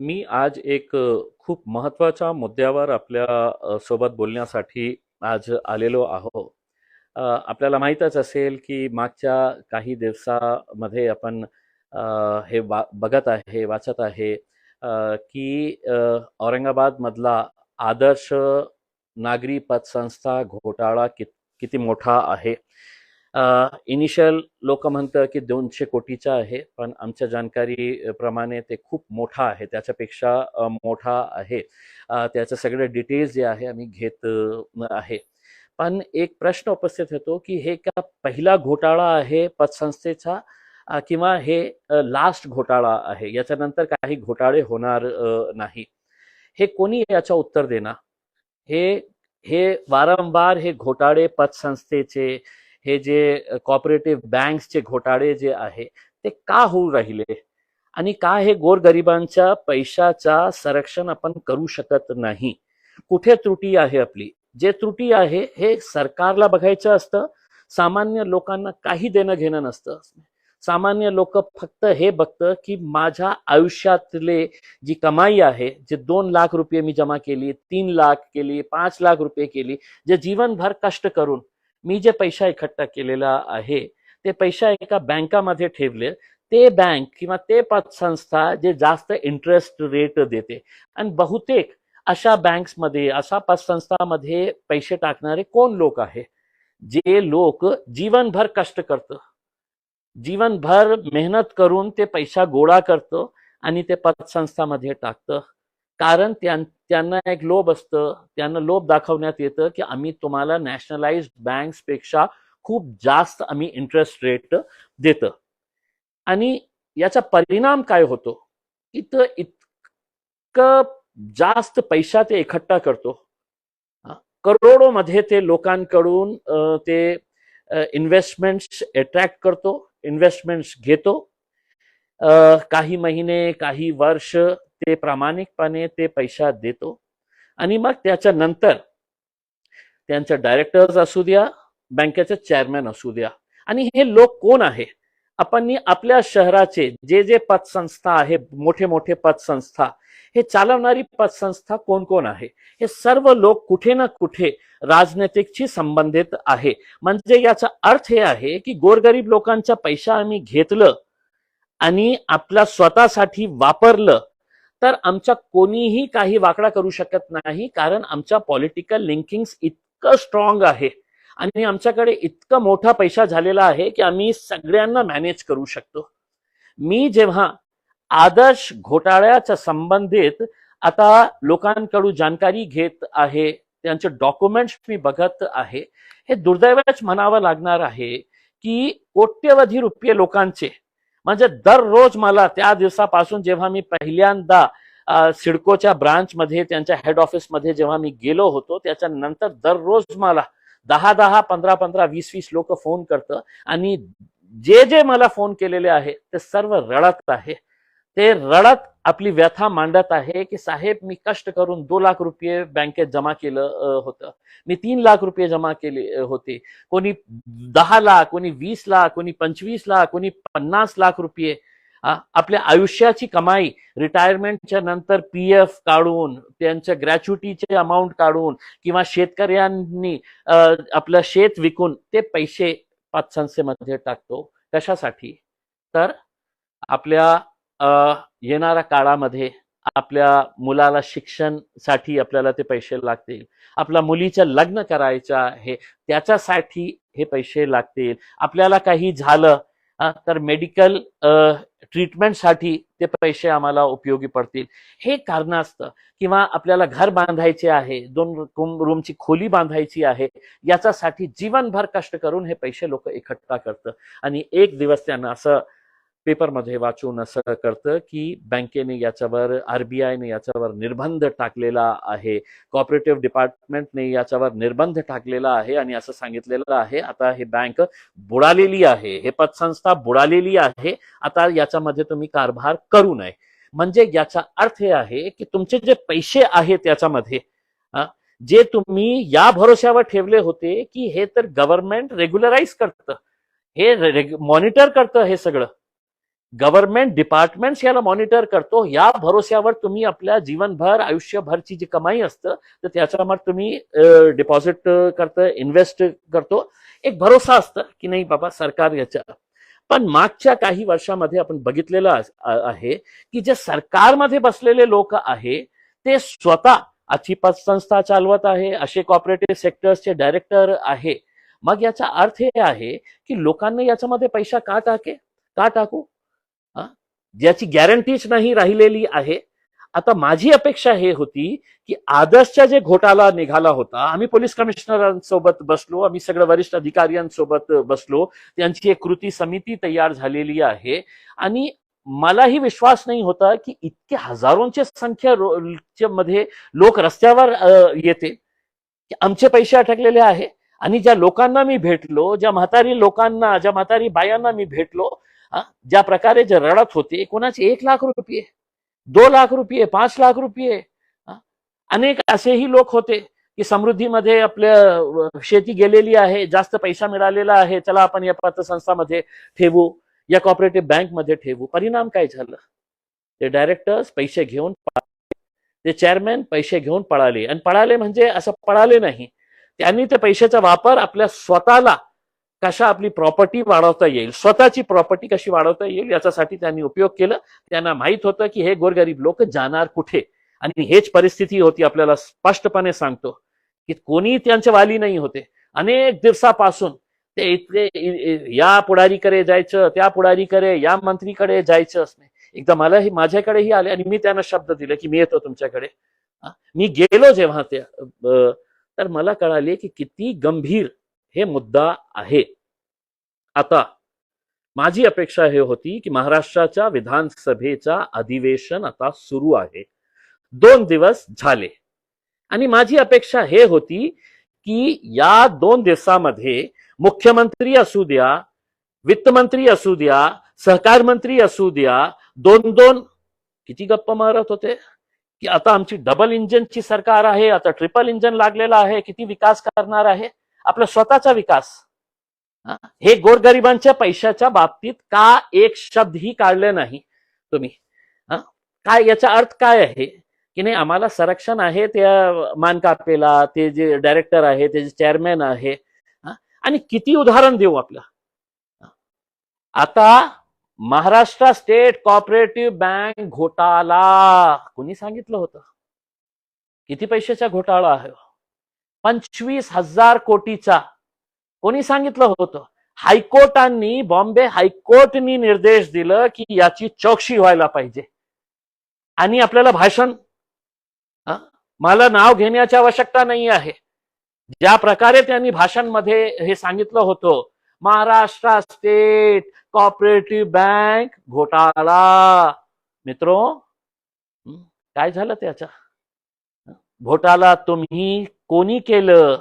मी आज एक खूप महत्त्वाच्या मुद्द्यावर आपल्या सोबत बोलण्यासाठी आज आलेलो आहो. आपल्याला माहीतच असेल की मागच्या काही दिवसामध्ये आपण हे बघत आहे, वाचत आहे की औरंगाबादमधला आदर्श नागरी पतसंस्था घोटाळा किती मोठा आहे. इनिशियल लोक म्हणतं की 200 कोटीचा आहे, पण आमच्या जानकारी प्रमाणे ते खूप मोठा आहे, त्याच्यापेक्षा मोठा आहे. त्याचे सगळे डिटेल्स जे आहे आम्ही घेत आहे. पण एक प्रश्न उपस्थित होतो की हे का पहिला घोटाळा आहे पतसंस्थेचा, किंवा हे लास्ट घोटाळा आहे, याच्यानंतर काही घोटाळे होणार नाही. हे कोणी याचं उत्तर देणार? हे हे वारंवार हे घोटाळे पतसंस्थेचे, हे जे कॉपरेटिव्ह बँक्सचे घोटाळे जे आहे ते का होऊ राहिले, आणि का हे गोरगरिबांच्या पैशाचा संरक्षण आपण करू शकत नाही? कुठे त्रुटी आहे आपली? जे त्रुटी आहे हे सरकारला बघायचं असतं. सामान्य लोकांना काही देणं घेणं नसतं. सामान्य लोक फक्त हे बघतं की माझ्या आयुष्यातले जी कमाई आहे, जे 2 लाख रुपये मी जमा केली, 3 लाख केली, 5 लाख रुपये केली, जे जीवनभर कष्ट करून मी जे पैसा इकट्ठा केलेला आहे, ते पैसा एका बँकामध्ये ठेवले, ते बँक किंवा ते पतसंस्था जे जास्त इंटरेस्ट रेट देते. आणि बहुतेक अशा बँक्समध्ये, अशा पतसंस्थामध्ये पैसे टाकणारे कोण लोक आहे? जे लोक जीवनभर कष्ट करतं, जीवनभर मेहनत करून ते पैसा गोळा करतो आणि ते पतसंस्थामध्ये टाकतं. कारण त्यांना एक लोभ असतं, त्यांना लोभ दाखवण्यात येतं की आम्ही तुम्हाला नॅशनलाइज्ड बँक्सपेक्षा खूप जास्त आम्ही इंटरेस्ट रेट देतं. आणि याचा परिणाम काय होतो? इथं इतकं जास्त पैसा ते इकट्ठा करतो, करोडोमध्ये ते लोकांकडून ते इन्व्हेस्टमेंट्स अट्रॅक्ट करतो, इन्व्हेस्टमेंट्स घेतो. काही महिने, काही वर्ष ते प्रामाणिकपणे ते पैसा देतो, आणि मग त्याच्यानंतर त्यांचे डायरेक्टर्स असू द्या, बँकेचे चेअरमॅन असू द्या, आणि हे लोक कोण आहे? आपण आपल्या शहराचे जे जे पतसंस्था आहे, मोठे मोठे पतसंस्था, हे चालवणारी पतसंस्था कोण कोण आहे? हे सर्व लोक कुठे ना कुठे राजनीतिकशी संबंधित आहे. म्हणजे याचा अर्थ हे आहे की गोरगरीब लोकांचा पैसा आम्ही घेतलं आणि आपल्या स्वतःसाठी वापरलं, तर आमच्या कोणीही काही वाकडा करू शकत नाही, कारण आमच्या पॉलिटिकल लिंकिंग इतकं स्ट्रॉंग आहे आणि आमच्याकडे इतका मोठा पैसा झालेला आहे की आम्ही सगळ्यांना मॅनेज करू शकतो. मी जेव्हा आदर्श घोटाळ्याच्या संबंधित आता लोकांकडून जानकारी घेत आहे, त्यांचे डॉक्युमेंट्स मी बघत आहे, हे दुर्दैवच म्हणावं लागणार आहे की कोट्यवधी रुपये लोकांचे, म्हणजे दररोज मला त्या दिवसापासून जेव्हा मी पहिल्यांदा सिडकोच्या ब्रांचमध्ये, त्यांच्या हेड ऑफिसमध्ये जेव्हा मी गेलो होतो, त्याच्यानंतर दररोज मला 10-10, 15-15, 20-20 लोक फोन करतं, आणि जे जे मला फोन केलेले आहे ते सर्व रडत आहे. ते रडत आपली व्यथा मांडत आहे की साहेब, मी कष्ट करून 2 लाख रुपये बँकेत जमा केलं होतं, मी 3 लाख रुपये जमा केले होते, कोणी 10 लाख, कोणी 20 लाख, कोणी 25 लाख, कोणी 50 लाख रुपये, आपल्या आयुष्याची कमाई, रिटायरमेंटच्या नंतर पीएफ काढून, त्यांच्या ग्रॅच्युटीचे अमाऊंट काढून, किंवा शेतकऱ्यांनी आपलं शेत विकून ते पैसे पतसंस्थेमध्ये टाकतो. कशासाठी? तर आपल्या येणाऱ्या काळामध्ये आपल्या मुलाला शिक्षणासाठी आपल्याला ते पैसे लागतील, आपल्या मुलीचं लग्न करायचं आहे त्याच्यासाठी हे पैसे लागतील, आपल्याला काही झालं तर मेडिकल ट्रीटमेंटसाठी ते पैसे आम्हाला उपयोगी पडतील, हे कारणास्तव, किंवा आपल्याला घर बांधायचे आहे, 2 रूमची खोली बांधायची आहे, याच्यासाठी जीवनभर कष्ट करून हे पैसे लोक इकट्ठा करतं. आणि एक दिवस त्यांना असं पेपरमध्ये वाचून असं करतं की बँकेने याच्यावर, आरबीआयने याच्यावर निर्बंध टाकलेला आहे, कॉपरेटिव्ह डिपार्टमेंटने याच्यावर निर्बंध टाकलेला आहे, आणि असं सांगितलेलं आहे आता हे बँक बुडालेली आहे, हे पतसंस्था बुडालेली आहे, आता याच्यामध्ये तुम्ही कारभार करू नये. म्हणजे याचा अर्थ हे आहे की तुमचे जे पैसे आहेत त्याच्यामध्ये, जे तुम्ही या भरोश्यावर ठेवले होते की हे तर गव्हर्नमेंट रेग्युलराइज करतं, हे मॉनिटर करतं हे सगळं, गव्हर्नमेंट डिपार्टमेंट्स याला मॉनिटर करतो. या भरोश्यावर तुम्ही आपल्या जीवनभर आयुष्यभरची जी कमाई असतं तर त्याच्यावर तुम्ही डिपॉझिट करतं, इन्व्हेस्ट करतो. एक भरोसा असतं की नाही बाबा सरकार याच्या. पण मागच्या काही वर्षामध्ये आपण बघितलेलं आहे की जे सरकारमध्ये बसलेले लोक आहे ते स्वतः अशी पतसंस्था चालवत आहे, असे कॉपरेटिव्ह सेक्टर्सचे डायरेक्टर आहे. मग याचा अर्थ हे आहे की लोकांना याच्यामध्ये पैसा का टाकू, ज्याची गॅरंटीच नाही राहिलेली आहे. आता माझी अपेक्षा हे होती की आदर्शचा जे घोटाळा निघाला होता, आम्ही पोलीस कमिशनरांसोबत बसलो, आम्ही सगळं वरिष्ठ अधिकाऱ्यांसोबत बसलो, त्यांची एक कृती समिती तयार झालेली आहे. आणि मलाही विश्वास नाही होता की इतके हजारोंची संख्या मध्ये लोक रस्त्यावर येते, की आमचे पैसे अटकलेले आहे. आणि ज्या लोकांना मी भेटलो, ज्या म्हातारी बायांना मी भेटलो, ज्या प्रकारे जे रडत होते, कोणाचे 1 लाख रुपये, 2 लाख रुपये, 5 लाख रुपये, अनेक असेही लोक होते की समृद्धीमध्ये आपल्या शेती गेलेली आहे, जास्त पैसा मिळालेला आहे, चला आपण या पतसंस्थामध्ये ठेवू, या कॉपरेटिव्ह बँकमध्ये ठेवू. परिणाम काय झालं, ते डायरेक्टर्स पैसे घेऊन, ते चेअरमॅन पैसे घेऊन पळाले. आणि पळाले म्हणजे असं पळाले नाही, त्यांनी त्या पैशाचा वापर आपल्या स्वतःला कशा आपली प्रॉपर्टी वाढवता येईल, स्वतःची प्रॉपर्टी कशी वाढवता येईल याच्यासाठी त्यांनी उपयोग केला. त्यांना माहित होतं की हे गोरगरीब लोक जाणार कुठे. आणि हेच परिस्थिती होती, आपल्याला स्पष्टपणे सांगतो की कोणी त्यांचे वाली नाही होते. अनेक दिवसापासून ते इथले या पुढारीकडे जायचं, त्या पुढारीकडे, या मंत्रीकडे जायचंच नाही. एकदा माझ्याकडेही आले आणि मी त्यांना शब्द दिले की मी येतो तुमच्याकडे. मी गेलो जेव्हा तर मला कळाले की किती गंभीर हे मुद्दा आहे. आता माझी अपेक्षा हे होती की महाराष्ट्राच्या विधानसभेचा अधिवेशन आता सुरू आहे, 2 दिवस झाले. आणि माझी अपेक्षा हे होती की या 2 दिवसामध्ये मुख्यमंत्री असू द्या, वित्तमंत्री असू द्या, सहकार मंत्री असू द्या, 2-2 किती गप्पा मारत होते की आता आमची डबल इंजिनची सरकार आहे, आता ट्रिपल इंजिन लागलेला आहे, किती विकास करणार आहे, आपला स्वतःचा विकास. हे गोरगरिबांच्या पैशाच्या बाबतीत का एक शब्दही काढले नाही तुम्ही. काय याचा अर्थ काय आहे की नाही आम्हाला संरक्षण आहे त्या मानकापेला, ते जे डायरेक्टर आहे, ते जे चेअरमॅन आहे. आणि किती उदाहरण देऊ आपलं. आता महाराष्ट्र स्टेट कॉपरेटिव्ह बँक घोटाळा कोणी सांगितलं होतं, किती पैशाचा घोटाळा आहे, 25,000 कोटीचा कोणी सांगितलं होतं. हायकोर्टांनी, बॉम्बे हायकोर्टनी निर्देश दिलं की याची चौकशी व्हायला पाहिजे. आणि आपल्याला भाषण, मला नाव घेण्याची आवश्यकता नाही आहे, ज्या प्रकारे त्यांनी भाषणमध्ये हे सांगितलं होतं, महाराष्ट्र स्टेट कॉपरेटिव्ह बँक घोटाळा. मित्रो, काय झालं त्याचा घोटाळा, तुम्ही कोणी केलं,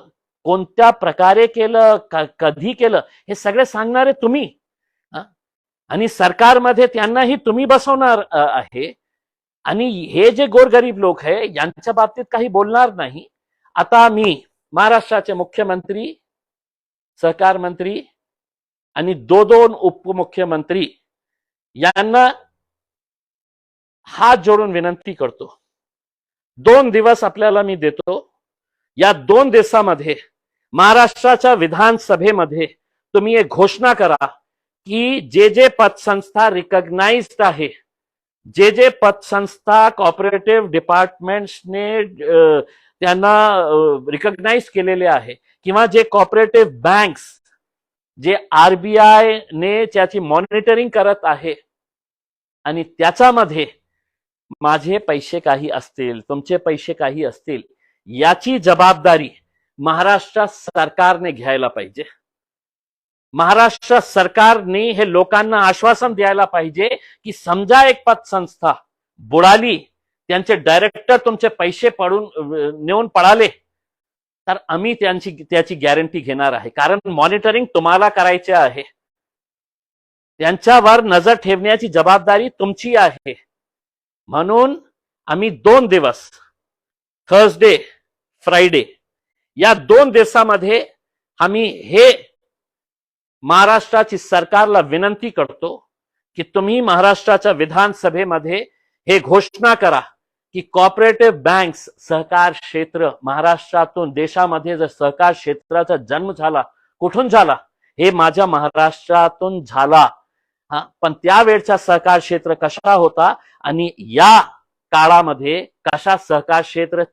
कोणत्या प्रकारे केलं, कधी केलं, हे सगळे सांगणारे तुम्ही. आणि सरकारमध्ये त्यांनाही तुम्ही बसवणार आहे. आणि हे जे गोरगरीब लोक आहे यांच्या बाबतीत काही बोलणार नाही. आता मी महाराष्ट्राचे मुख्यमंत्री, सहकार मंत्री आणि 2 उपमुख्यमंत्री यांना हात जोडून विनंती करतो, 2 दिवस आपल्याला मी देतो. या 2 दिवसामध्ये महाराष्ट्राच्या विधानसभेमध्ये तुम्ही एक घोषणा करा की जे पतसंस्था रिकॉग्नाइज्ड आहे, जे पतसंस्था कॉपरेटिव्ह डिपार्टमेंट्सने त्यांना रिकॉग्नाइज केलेले आहे, किंवा जे कॉपरेटिव्ह बँक्स जे आरबीआय ने त्याची मॉनिटरिंग करत आहे, आणि त्याच्यामध्ये माझे पैसे काही असतील, तुमचे पैसे काही असतील, याची जबाबदारी महाराष्ट्र सरकारने घ्यायला पाहिजे. महाराष्ट्र सरकारने हे लोकांना आश्वासन द्यायला पाहिजे की समजा एक पतसंस्था बुडाली, त्यांचे डायरेक्टर तुमचे पैसे नेऊन पळाले, तर आम्ही त्याची गॅरंटी घेणार आहे. कारण मॉनिटरिंग तुम्हाला करायचे आहे, त्यांच्यावर नजर ठेवण्याची जबाबदारी तुमची आहे. म्हणून आम्ही 2 दिवस, थर्सडे, फ्रायडे, या 2 दिवसामध्ये आम्ही हे महाराष्ट्राची सरकारला विनंती करतो की तुम्ही महाराष्ट्राच्या विधानसभेमध्ये हे घोषणा करा की कॉपरेटिव्ह बँक्स, सहकार क्षेत्र महाराष्ट्रातून, देशामध्ये जर सहकार क्षेत्राचा जन्म झाला, कुठून झाला? हे माझ्या महाराष्ट्रातून झाला. पण त्यावेळचा सहकार क्षेत्र कशा होता आणि या काळामध्ये कशा सहकार क्षेत्र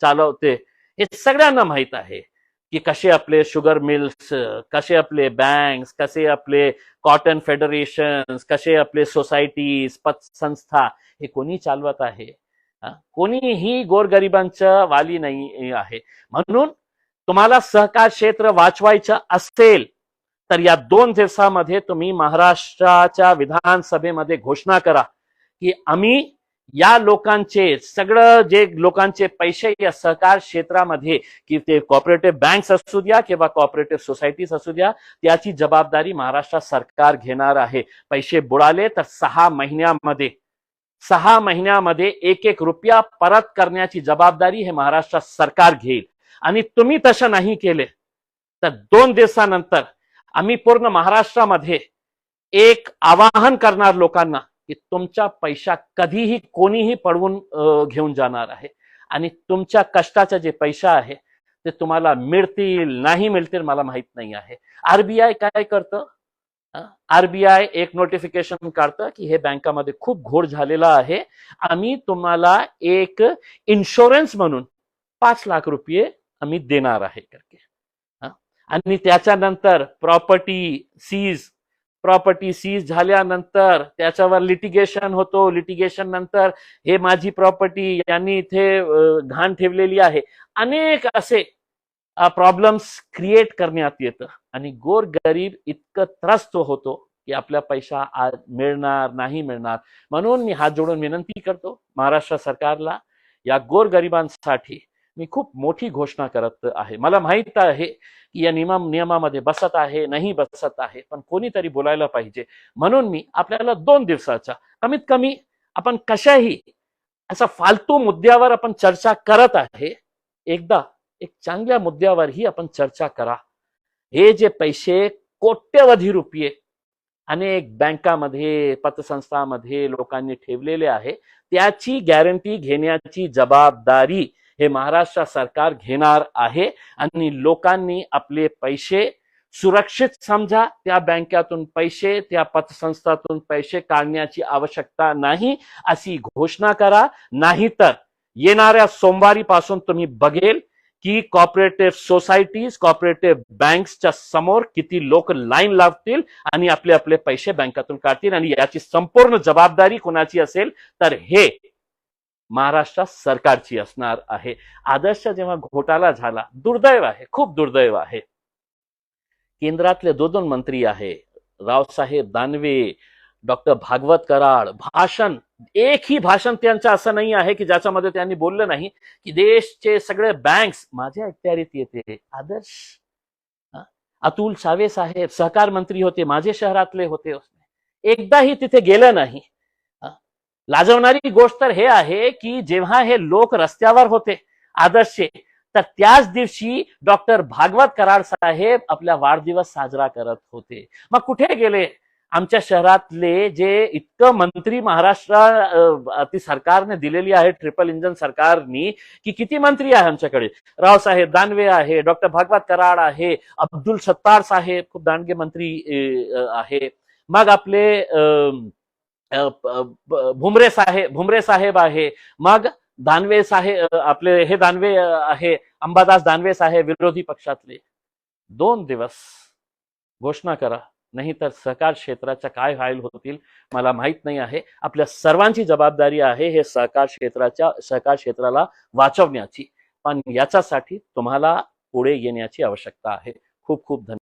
चालवते हे सगळ्यांना माहित आहे. की कसे आपले शुगर मिल्स, कसे आपले बँक्स, कसे आपले कॉटन फेडरेशन, कसे आपले सोसायटीज, पतसंस्था, हे कोणी चालवत आहे? कोणीही गोरगरिबांचं वाली नाही आहे. म्हणून तुम्हाला सहकार क्षेत्र वाचवायचं असेल तर या 2 दिवसामध्ये तुम्ही महाराष्ट्राच्या विधानसभेमध्ये घोषणा करा की आम्ही या लोकांचे, सगळं जे लोकांचे पैसे या सहकार क्षेत्रामध्ये, की ते कॉपरेटिव्ह बँक्स असू द्या किंवा कॉपरेटिव्ह सोसायटीज असू द्या, त्याची जबाबदारी महाराष्ट्र सरकार घेणार आहे. पैसे बुडाले तर 6 महिन्यामध्ये 1-1 रुपया परत करण्याची जबाबदारी हे महाराष्ट्र सरकार घेईल. आणि तुम्ही तसं नाही केले तर 2 दिवसानंतर आम्ही पूर्ण महाराष्ट्रामध्ये एक आवाहन करणार लोकांना की तुमच्या पैसा कधीही कोणीही पडवून घेऊन जाणार आहे. आणि तुमच्या कष्टाचे जे पैसा आहे ते तुम्हाला मिळतील नाही मिळतील मला माहित नाही आहे. आरबीआय काय करतं? आरबीआय एक नोटिफिकेशन काढतं की हे बँकामध्ये खूप घोळ झालेला आहे, आम्ही तुम्हाला एक इन्शुरन्स म्हणून 5 लाख रुपये आम्ही देणार आहे करके. आणि त्याच्यानंतर प्रॉपर्टी सीज झाल्यानंतर त्याच्यावर लिटिगेशन होतो. लिटिगेशन नंतर हे माझी प्रॉपर्टी यांनी इथे घाण ठेवलेली आहे, अनेक असे प्रॉब्लेम्स क्रिएट करण्यात येतं. आणि गोरगरीब इतकं त्रस्त होतो की आपला पैसा आज मिळणार नाही मिळणार. म्हणून मी हात जोडून विनंती करतो महाराष्ट्र सरकारला, या गोरगरिबांसाठी मी खूप मोठी घोषणा करत आहे. मला माहित आहे की या नियमामध्ये बसत आहे नाही बसत आहे, पण कोणीतरी बोलायला पाहिजे. म्हणून मी आपल्याला 2 दिवसाचा कमीत कमी आपण कशाही असा फालतू मुद्द्यावर आपण चर्चा करत आहे, एकदा एक चांगल्या मुद्द्यावरही आपण चर्चा करा. हे जे पैसे कोट्यवधी रुपये अनेक बँकामध्ये, पतसंस्थांमध्ये लोकांनी ठेवलेले आहे, त्याची गॅरंटी घेण्याची जबाबदारी हे महाराष्ट्र सरकार घेणार आहे. आणि लोकांनी आपले पैसे सुरक्षित समजा. त्या बँकेतून पैसे, त्या पतसंस्थातून पैसे काढण्याची आवश्यकता नाही अशी घोषणा करा. नाहीतर येणाऱ्या सोमवारी पासून तुम्ही बघेल की कॉपरेटिव्ह सोसायटीज, कॉपरेटिव्ह बँक्सच्या समोर किती लोक लाईन लावतील आणि आपले आपले पैसे बँकेतून काढतील. आणि याची संपूर्ण जबाबदारी कोणाची असेल तर हे महाराष्ट्र सरकारची असणार आहे. आदर्श जेव्हा घोटाळा झाला, दुर्दैव आहे, खूप दुर्दैव आहे. केंद्रातले 2 मंत्री आहे, रावसाहेब दानवे, डॉक्टर भागवत कराड, भाषण, एकही भाषण त्यांचं असं नाही आहे की ज्याच्यामध्ये त्यांनी बोललं नाही की देशचे सगळे बँक्स माझ्या अखत्यारीत येते. आदर्श, अतुल सावे साहेब सहकार मंत्री होते, माझे शहरातले होते, एकदाही तिथे गेलं नाही. लाजवणारी गोष्ट तर हे आहे की जेव्हा हे लोक रस्त्यावर होते आदर्शचे, तर त्याच दिवशी डॉक्टर भागवत कराड साहेब आपला वाढदिवस साजरा करत होते. मग कुठे गेले आमच्या शहरातले जे इतकं मंत्री महाराष्ट्र सरकारने दिलेली आहे, ट्रिपल इंजन सरकारनी, की किती मंत्री आहे आमच्याकडे? रावसाहेब दानवे आहे, डॉक्टर भागवत कराड आहे, अब्दुल सत्तार साहेब खूप दांडगे मंत्री आहे, मग आपले भुमरे साहेब आहे, मग दानवे साहेब आपले हे दानवे आहे, अंबादास दानवे साहेब विरोधी पक्षातले. 2 दिवस घोषणा करा, नाही तर सहकार क्षेत्राच्या काय हाल होतील मला माहित नाही आहे. आपल्या सर्वांची जबाबदारी आहे हे सहकार क्षेत्राला वाचवण्याची. पण याच्यासाठी तुम्हाला पुढे येण्याची आवश्यकता आहे. खूप खूप धन्यवाद.